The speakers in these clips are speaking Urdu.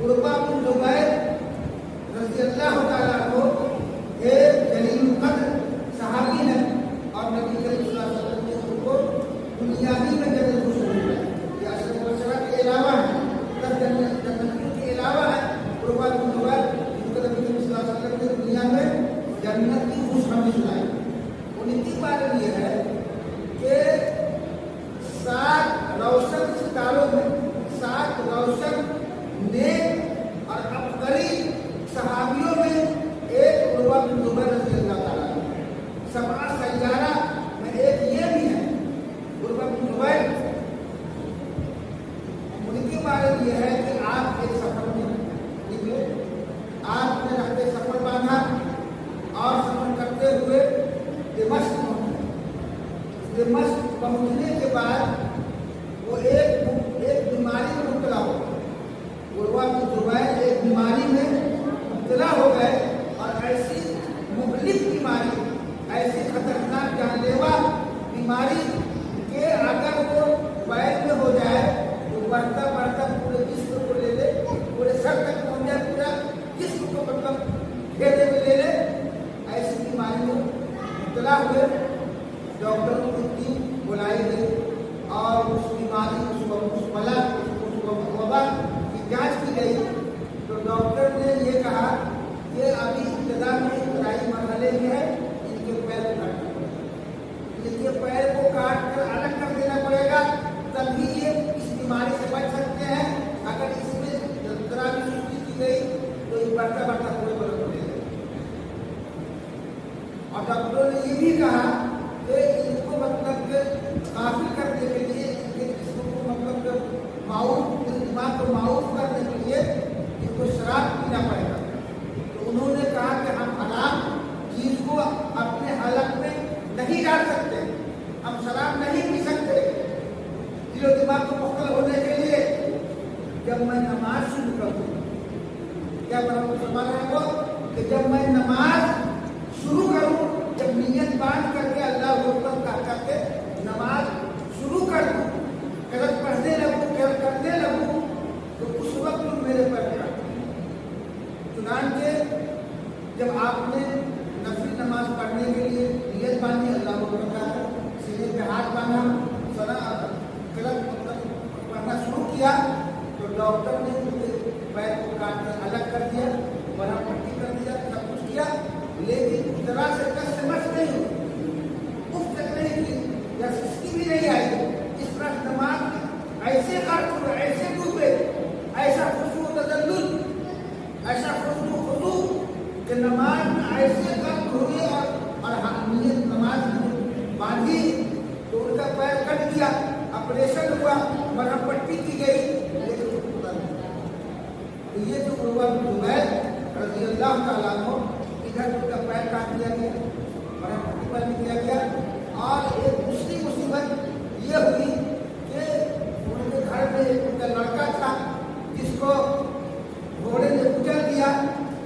عروہ بن زبیر رضی اللہ تعالیٰ کو ایک جلیل القدر صحابی ہے اور نبی کریم صلی اللہ علیہ وسلم نے ان کو دنیا ہی میں جنت خوشبو ہے، یہ اشرف البشرہ کے علاوہ ہے، جنتیوں کے علاوہ ہے عروہ بن زبیر جن کو نبی کریم صلی اللہ علیہ وسلم نے دنیا میں جنت کی خوشخبری سنائی۔ ان کی بات یہ ہے کہ 7 روشن ستاروں میں 7 روشن نیک اور عبقری صحابیوں میں ایک عروہ بن زبیر رضی اللہ تعالیٰ عنہ، 7 سیارہ میں ایک یہ بھی ہے عروہ بن زبیر۔ ان کی بات یہ ہے کہ آپ ایک سفر میں نکلے، آپ نے رہتے سفر باندھا اور سفر کرتے ہوئے دمشق پہنچے۔ دمشق پہنچنے کے بعد وہ ایک بیماری میں مبتلا ہو گئے۔ عروہ بن زبیر ایک بیماری میں مبتلا ہو گئے اور ایسی مہلک بیماری، ایسی خطرناک جان لیوا بیماری کہ اگر وہ پیر میں ہو جائے تو بڑھتا بڑھتا پورے جسم کو لے لے، پورے سر تک پہنچ جائے، پورا جسم کو مطلب گھیرے میں لے لے، ایسی بیماری میں مبتلا ہوئے۔ ڈاکٹروں کی ٹیم بلائی گئی اور اس بیماری اس وبا کی جانچ کی گئی تو ڈاکٹر نے یہ کہا کہ ابھی ابتدا میں ابتدائی مرحلے میں ہے، ان کے پیر کاٹنا پڑے گا، ان کے پیر کو کاٹ کر الگ کر دینا پڑے گا، تبھی یہ اس بیماری سے بچ سکتے ہیں۔ اگر اس میں ذرا بھی سستی کی گئی تو یہ بڑھتا بڑھتا پورے بدن کو لے گا۔ اور ڈاکٹروں نے یہ بھی کہا کہ ان کو مطلب غافل کرنے کے لیے، ان کے جسم کو مطلب معاف، دماغ کو معاف کرنے کے لیے ان کو شراب پینا پڑے گا۔ تو انہوں نے کہا کہ ہم حرام چیز کو اپنے حلق میں نہیں ڈال سکتے، ہم شراب نہیں پی سکتے۔ دل و دماغ کو مختل ہونے کے لیے جب میں نماز شروع کروں، کیا مسلمان ہے وہ کہ جب میں نماز شروع کروں، جب نیت باندھ کر کے اللہ اکبر کہہ کے نماز شروع کر دوں، غلط پڑھنے لگوں، غلط کرنے لگوں تو اس وقت میرے پر چنانچہ جب آپ نے نفل نماز پڑھنے کے لیے نیت باندھی، اللہ اکبر کا سینے پہ ہاتھ باندھا، غلط پڑھنا شروع کیا تو ڈاکٹر نے پیر کو کاٹ کر الگ کر دیا، بڑا پٹی کر دیا، سب کچھ کیا، لیکن ذرا سے کس سے مچ نہیں ہوئی، مفت نہیں کی یا سستی بھی نہیں آئی۔ اس طرح نماز ایسے غرق ہوئے، ایسے ڈوبے، ایسا خشوع و تذلل، ایسا خشوع و خضوع کہ نماز میں ایسے غرق ہوئے اور نیت نماز باندھی تو ان کا پیر کٹ گیا، آپریشن ہوا، مرہم پٹی کی گئی، لیکن تو یہ جو عروہ بن زبیر رضی اللہ تعالیٰ عنہ ادھر ان کا پیر کاٹ دیا گیا، مرہم پٹی پر بھی کیا گیا۔ اور ایک دوسری مصیبت یہ ہوئی کہ ان کے گھر میں ان کا لڑکا تھا جس کو گھوڑے نے کچل دیا،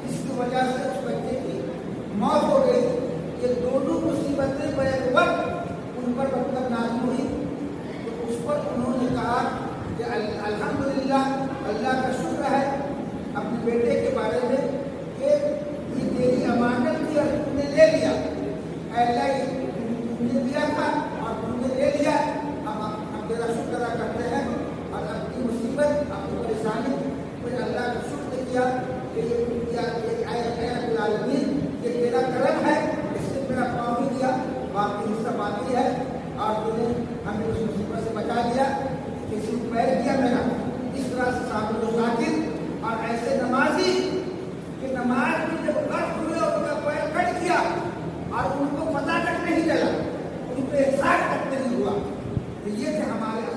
جس کی وجہ سے اس بچے کی موت ہو گئی۔ یہ دونوں مصیبتیں بیک وقت ان پر مطلب نازل ہوئی تو اس پر انہوں نے کہا کہ الحمدللہ، اللہ کا شکر ہے اپنے بیٹے کے بارے میں کہ یہ تیری امانت تھی اور تم نے لے لیا، اے اللہ تم نے دیا تھا اور تم نے لے لیا، ہم تیرا شکر ادا کرتے ہیں اور اپنی مصیبت، اپنی پریشانی پھر اللہ کا شکر کیا کہ یہ العالمین یہ تیرا کرم ہے، اس نے میرا پاؤں ہی دیا، باقی حصہ باقی ہے اور تم نے ہمیں اس مصیبت سے بچا دیا، کسی کو پیر کیا میرا۔ اس طرح سے صاحب و ذاکر اور ایسے نمازی کہ نماز میں جب غرق ہوئے اور ان کا پیر کٹ گیا اور ان کو پتہ تک نہیں چلا، ان کو احساس تک نہیں ہوا، تو یہ کہ ہمارے